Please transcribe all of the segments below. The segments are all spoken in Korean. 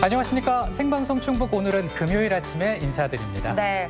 안녕하십니까. 생방송 충북 오늘은 금요일 아침에 인사드립니다. 네.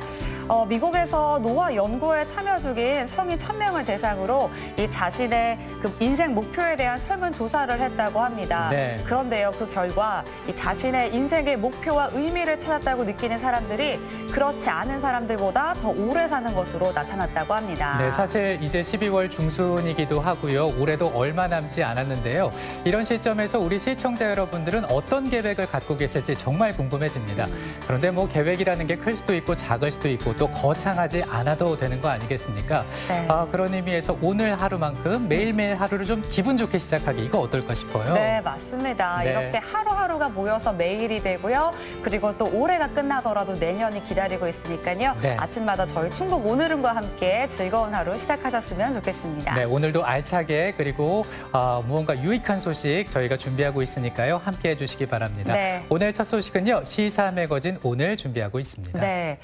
미국에서 노화 연구에 참여 중인 성인 1,000명을 대상으로 이 자신의 그 인생 목표에 대한 설문조사를 했다고 합니다. 네. 그런데요, 그 결과 이 자신의 인생의 목표와 의미를 찾았다고 느끼는 사람들이 그렇지 않은 사람들보다 더 오래 사는 것으로 나타났다고 합니다. 네, 사실 이제 12월 중순이기도 하고요. 올해도 얼마 남지 않았는데요. 이런 시점에서 우리 시청자 여러분들은 어떤 계획을 갖고 계실지 정말 궁금해집니다. 그런데 뭐 계획이라는 게 클 수도 있고 작을 수도 있고 또 거창하지 않아도 되는 거 아니겠습니까? 네. 그런 의미에서 오늘 하루만큼 매일매일 하루를 좀 기분 좋게 시작하기, 이거 어떨까 싶어요. 네, 맞습니다. 네. 이렇게 하루하루가 모여서 매일이 되고요. 그리고 또 올해가 끝나더라도 내년이 기다리고 있으니까요. 네. 아침마다 저희 충북 오늘은과 함께 즐거운 하루 시작하셨으면 좋겠습니다. 네, 오늘도 알차게 그리고 무언가 유익한 소식 저희가 준비하고 있으니까요. 함께해 주시기 바랍니다. 네. 오늘 첫 소식은요. 시사 매거진 오늘 준비하고 있습니다. 네,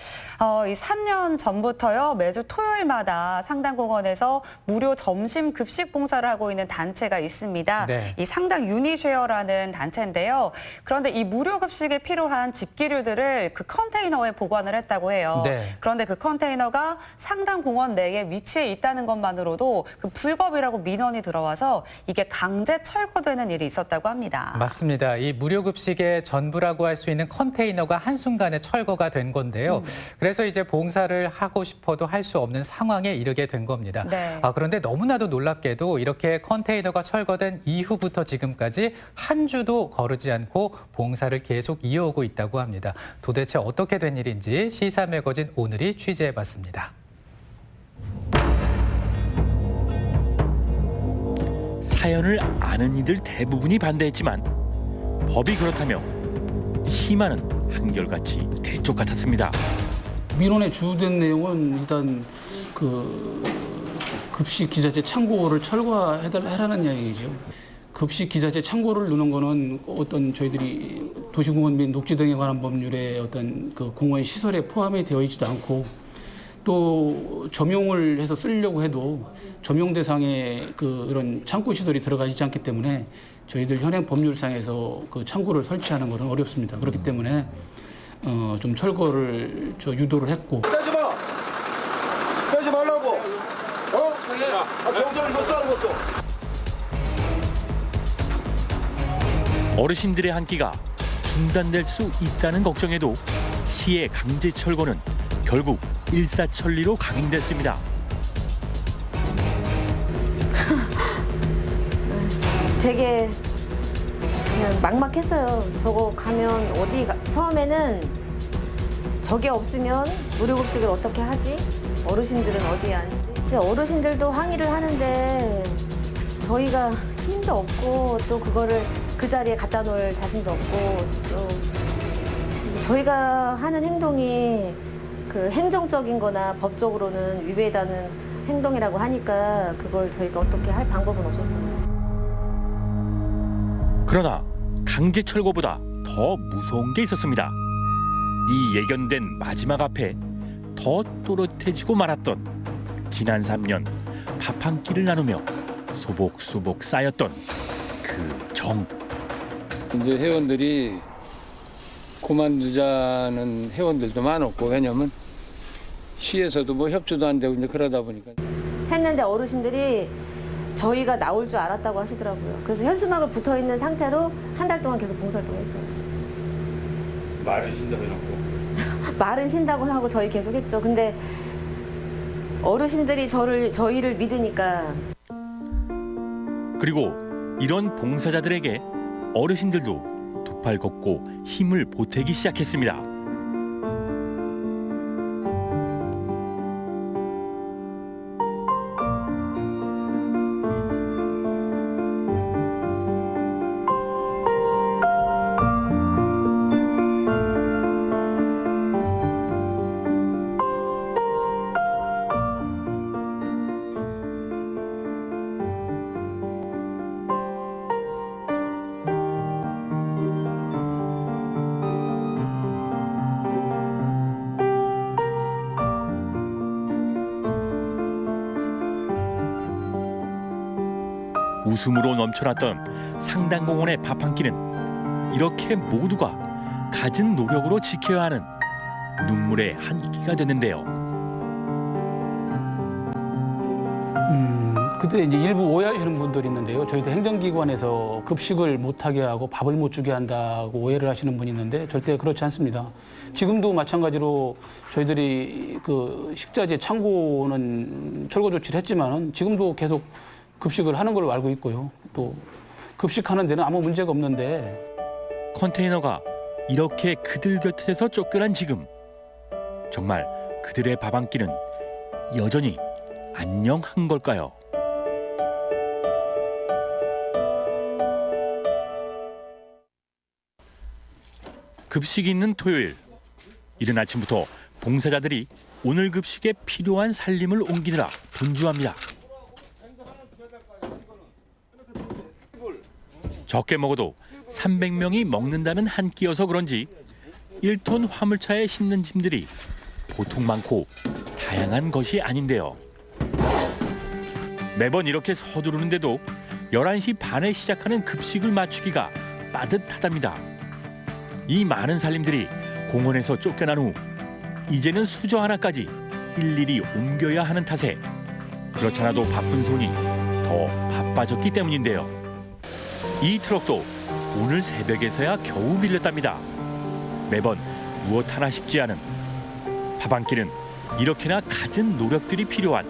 이 3년 전부터요, 매주 토요일마다 상당공원에서 무료 점심 급식 봉사를 하고 있는 단체가 있습니다. 네. 이 상당 유니쉐어라는 단체인데요. 그런데 이 무료 급식에 필요한 집기류들을 그 컨테이너에 보관을 했다고 해요. 네. 그런데 그 컨테이너가 상당공원 내에 위치해 있다는 것만으로도 그 불법이라고 민원이 들어와서 이게 강제 철거되는 일이 있었다고 합니다. 맞습니다. 이 무료 급식의 전부라고 할 수 있는 컨테이너가 한순간에 철거가 된 건데요. 그래서 이제 봉사를 하고 싶어도 할 수 없는 상황에 이르게 된 겁니다. 네. 그런데 너무나도 놀랍게도 이렇게 컨테이너가 철거된 이후부터 지금까지 한 주도 거르지 않고 봉사를 계속 이어오고 있다고 합니다. 도대체 어떻게 된 일인지 시사 매거진 오늘이 취재해봤습니다. 사연을 아는 이들 대부분이 반대했지만 법이 그렇다며 심한은 한결같이 대쪽 같았습니다. 민원의 주된 내용은 일단 그 급식 기자재 창고를 철거해라는 이야기죠. 급식 기자재 창고를 넣는 거는 어떤 저희들이 도시공원 및 녹지 등에 관한 법률의 어떤 그 공원 시설에 포함이 되어 있지도 않고, 또 점용을 해서 쓰려고 해도 점용 대상에 이런 창고 시설이 들어가 있지 않기 때문에 저희들 현행 법률상에서 그 창고를 설치하는 것은 어렵습니다. 그렇기 때문에 좀 철거를 유도를 했고. 빼지 마! 빼지 말라고! 병장이 못 사는 거어. 어르신들의 한 끼가 중단될 수 있다는 걱정에도 시의 강제 철거는 결국 일사천리로 강행됐습니다. 되게 그냥 막막했어요. 저거 가면 처음에는 저게 없으면 무료급식을 어떻게 하지? 어르신들은 어디에 앉지? 이제 어르신들도 항의를 하는데 저희가 힘도 없고 또 그거를 그 자리에 갖다 놓을 자신도 없고, 또 저희가 하는 행동이 그 행정적인 거나 법적으로는 위배되는 행동이라고 하니까 그걸 저희가 어떻게 할 방법은 없었어요. 그러나 강제 철거보다 더 무서운 게 있었습니다. 이 예견된 마지막 앞에 더 또렷해지고 말았던 지난 3년 밥 한 끼를 나누며 소복소복 쌓였던 그 정. 이제 회원들이 그만두자는 회원들도 많았고, 왜냐면 시에서도 뭐 협조도 안 되고 이제 그러다 보니까. 했는데 어르신들이 저희가 나올 줄 알았다고 하시더라고요. 그래서 현수막을 붙어 있는 상태로 한 달 동안 계속 봉사활동을 했어요. 말을 쉰다고 해놓고. 말은 쉰다고 하고 저희 계속 했죠. 근데 어르신들이 저희를 믿으니까. 그리고 이런 봉사자들에게 어르신들도 두 팔 걷고 힘을 보태기 시작했습니다. 웃음으로 넘쳐났던 상당공원의 밥 한 끼는 이렇게 모두가 갖은 노력으로 지켜야 하는 눈물의 한 끼가 됐는데요. 그때 이제 일부 오해하시는 분들이 있는데요. 저희도 행정기관에서 급식을 못하게 하고 밥을 못 주게 한다고 오해를 하시는 분이 있는데 절대 그렇지 않습니다. 지금도 마찬가지로 저희들이 그 식자재 창고는 철거 조치를 했지만은 지금도 계속 급식을 하는 걸로 알고 있고요. 또 급식하는 데는 아무 문제가 없는데 컨테이너가 이렇게 그들 곁에서 쫓겨난 지금 정말 그들의 밥 한 끼는 여전히 안녕한 걸까요? 급식이 있는 토요일, 이른 아침부터 봉사자들이 오늘 급식에 필요한 살림을 옮기느라 분주합니다. 적게 먹어도 300명이 먹는다는 한 끼여서 그런지 1톤 화물차에 싣는 짐들이 보통 많고 다양한 것이 아닌데요. 매번 이렇게 서두르는데도 11시 반에 시작하는 급식을 맞추기가 빠듯하답니다. 이 많은 살림들이 공원에서 쫓겨난 후 이제는 수저 하나까지 일일이 옮겨야 하는 탓에 그렇잖아도 바쁜 손이 더 바빠졌기 때문인데요. 이 트럭도 오늘 새벽에서야 겨우 밀렸답니다. 매번 무엇 하나 쉽지 않은 밥 한 끼는 이렇게나 갖은 노력들이 필요한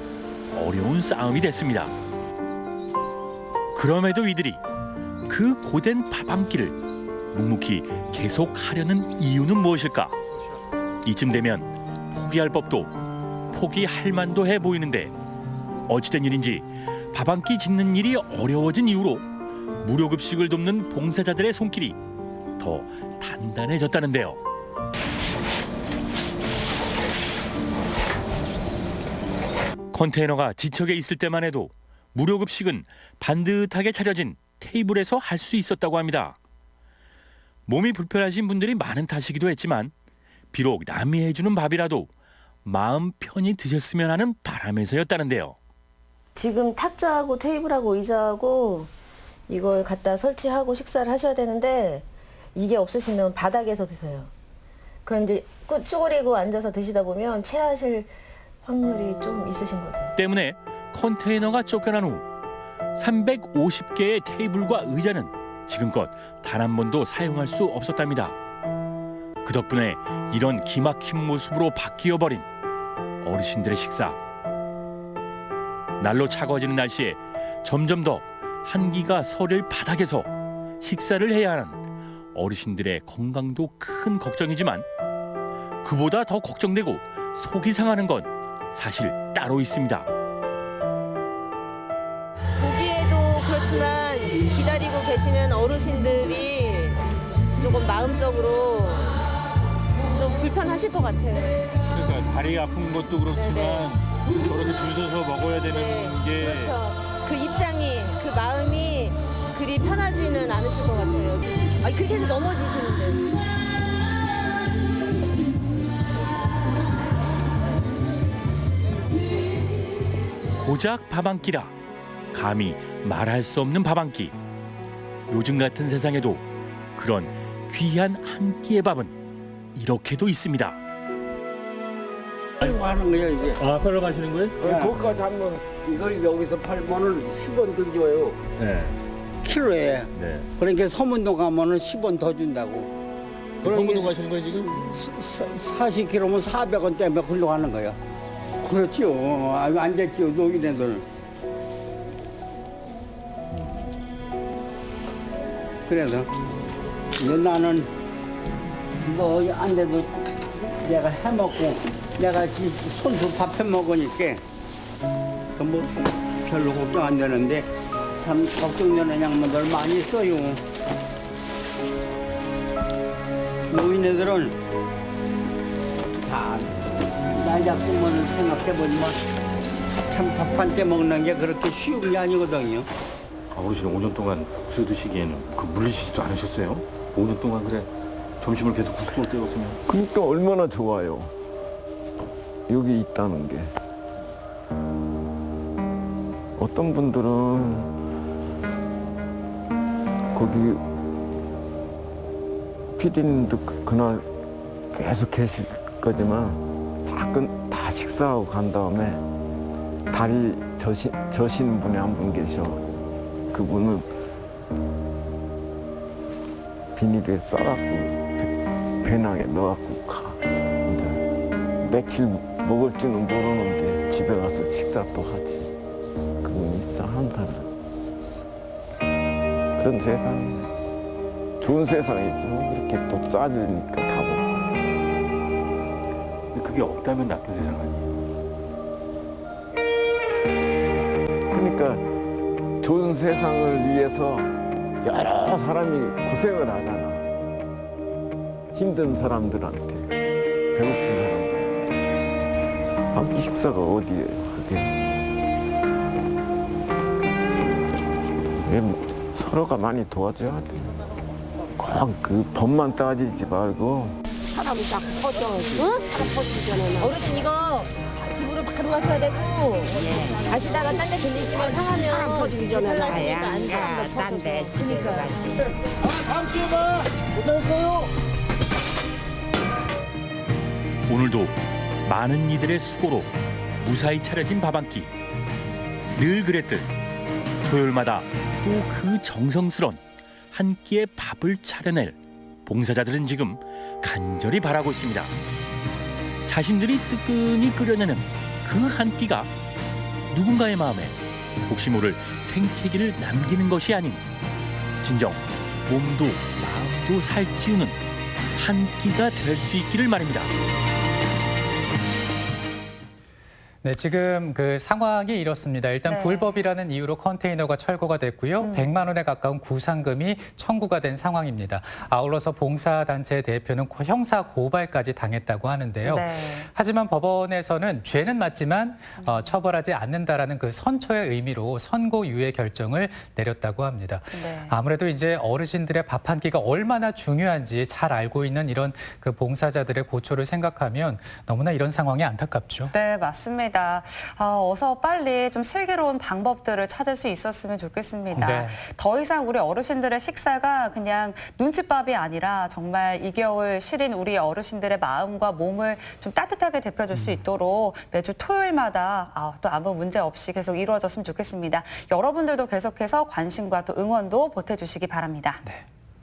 어려운 싸움이 됐습니다. 그럼에도 이들이 그 고된 밥 한 끼를 묵묵히 계속하려는 이유는 무엇일까? 이쯤 되면 포기할 법도 포기할 만도 해 보이는데 어찌된 일인지 밥 한 끼 짓는 일이 어려워진 이후로 무료급식을 돕는 봉사자들의 손길이 더 단단해졌다는데요. 컨테이너가 지척에 있을 때만 해도 무료급식은 반듯하게 차려진 테이블에서 할 수 있었다고 합니다. 몸이 불편하신 분들이 많은 탓이기도 했지만 비록 남이 해주는 밥이라도 마음 편히 드셨으면 하는 바람에서였다는데요. 지금 탁자하고 테이블하고 의자하고 이걸 갖다 설치하고 식사를 하셔야 되는데 이게 없으시면 바닥에서 드세요. 그런데 쭈그리고 앉아서 드시다 보면 체하실 확률이 좀 있으신 거죠. 때문에 컨테이너가 쫓겨난 후 350개의 테이블과 의자는 지금껏 단 한 번도 사용할 수 없었답니다. 그 덕분에 이런 기막힌 모습으로 바뀌어버린 어르신들의 식사. 날로 차가워지는 날씨에 점점 더 한기가 서릴 바닥에서 식사를 해야 하는 어르신들의 건강도 큰 걱정이지만 그보다 더 걱정되고 속이 상하는 건 사실 따로 있습니다. 보기에도 그렇지만 기다리고 계시는 어르신들이 조금 마음적으로 좀 불편하실 것 같아요. 그러니까 다리 아픈 것도 그렇지만 네네. 저렇게 줄 서서 먹어야 되는 게 그렇죠. 그 입장이, 그 마음이 그리 편하지는 않으실 것 같아요. 아니, 그렇게 해서 넘어지시는데. 고작 밥 한 끼라 감히 말할 수 없는 밥 한 끼. 요즘 같은 세상에도 그런 귀한 한 끼의 밥은 이렇게도 있습니다. 뭐 하는 거야 이게? 아, 팔러 가시는 거예요? 거기까지 하면 이걸 여기서 팔면은 10원 더 줘요. 네. 키로에. 네. 그러니까 소문동 가면은 10원 더 준다고. 성분동 가시는 거예요 지금? 40kg면 400원 때문에 굴러가는 거야. 그렇지요. 아유, 안 됐지요. 노인네들은. 그래서 이제 나는 뭐 안 돼도 내가 해먹고 내가 손수 밥해 먹으니까 그 뭐 별로 걱정 안 되는데 참 걱정되는 양반들 많이 있어요. 노인네들은 다 날 잡으면 생각해보지만 참 밥 한 끼 먹는 게 그렇게 쉬운 게 아니거든요. 어르신 5년 동안 구슬 드시기에는 그 물리시지도 않으셨어요? 5년 동안 그래 점심을 계속 구슬 때웠으면. 그러니까 얼마나 좋아요. 여기 있다는 게. 어떤 분들은 거기 PD님도 그날 계속 계실 거지만 다 식사하고 간 다음에 다리 저신 분이 한 분 계셔. 그분은 비닐에 싸갖고 배낭에 넣어갖고 가. 이제 며칠 먹을지는 모르는데 집에 가서 식사 또 하지. 그분 있어 한 사람. 그런 세상, 좋은 세상이지 뭐. 그렇게 또 쏴주니까 다 먹고. 근데 그게 없다면 나쁜 세상 아니에요? 그러니까 좋은 세상을 위해서 여러 사람이 고생을 하잖아. 힘든 사람들한테, 배고픈 사람들한테. 한 끼 식사가 어디에 그게. 서로가 많이 도와줘야 돼. 꼭 그 법만 따지지 말고. 사람이 자꾸 퍼져. 응? 사람 퍼지기 전에는. 어르신 이거 집으로 바로 가셔야 되고 가시다가 딴 데 들리시면 상하면 사람 퍼지기 전에 나야. 딴데 집으로 가시. 다음 주에 봐. 못했어요. 오늘도 많은 이들의 수고로 무사히 차려진 밥 한 끼. 늘 그랬듯 토요일마다 또 그 정성스런 한 끼의 밥을 차려낼 봉사자들은 지금 간절히 바라고 있습니다. 자신들이 뜨끈히 끓여내는 그 한 끼가 누군가의 마음에 혹시 모를 생채기를 남기는 것이 아닌 진정 몸도 마음도 살찌우는 한 끼가 될 수 있기를 말입니다. 네, 지금 그 상황이 이렇습니다. 일단 네. 불법이라는 이유로 컨테이너가 철거가 됐고요. 100만 원에 가까운 구상금이 청구가 된 상황입니다. 아울러서 봉사단체 대표는 형사 고발까지 당했다고 하는데요. 네. 하지만 법원에서는 죄는 맞지만 처벌하지 않는다라는 그 선처의 의미로 선고유예 결정을 내렸다고 합니다. 네. 아무래도 이제 어르신들의 밥 한 끼가 얼마나 중요한지 잘 알고 있는 이런 그 봉사자들의 고초를 생각하면 너무나 이런 상황이 안타깝죠. 네, 맞습니다. 어서 빨리 좀 슬기로운 방법들을 찾을 수 있었으면 좋겠습니다. 네. 더 이상 우리 어르신들의 식사가 그냥 눈칫밥이 아니라 정말 이 겨울 시린 우리 어르신들의 마음과 몸을 좀 따뜻하게 데펴줄 수 있도록 매주 토요일마다 또 아무 문제 없이 계속 이루어졌으면 좋겠습니다. 여러분들도 계속해서 관심과 또 응원도 보태주시기 바랍니다. 네.